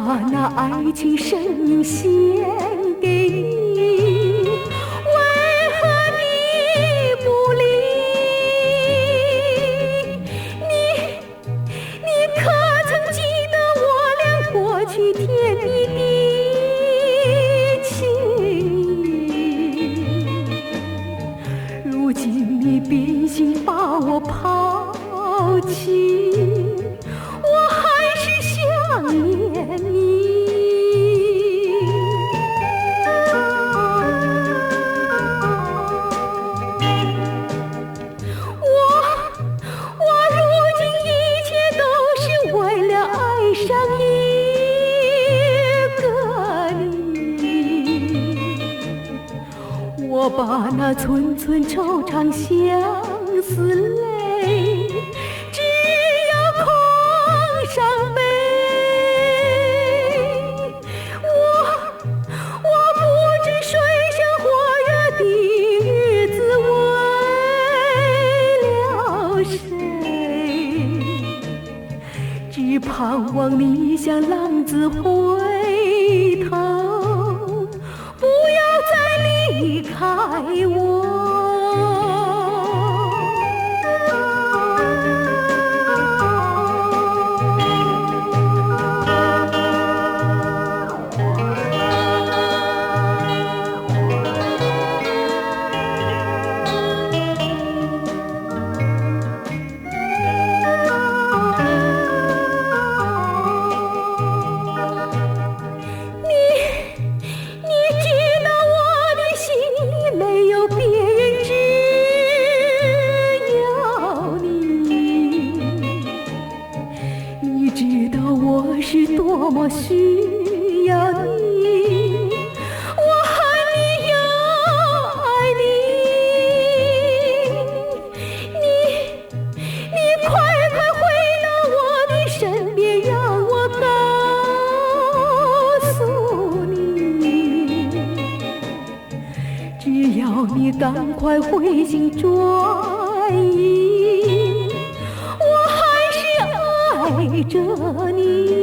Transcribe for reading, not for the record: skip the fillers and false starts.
把那爱情生命献给你，为何你不理？你可曾记得我俩过去甜蜜的情谊？如今你变心把我抛弃，我还是想念你。我如今一切都是为了爱上一个你。我把那寸寸惆怅相思泪，只有空伤悲。我不知水深火热的日子为了谁，只盼望你像浪子回头，不要再离开我。多么需要你，我恨你又爱你，你快回到我的身边，让我告诉你，只要你赶快回心转意，我还是爱着你。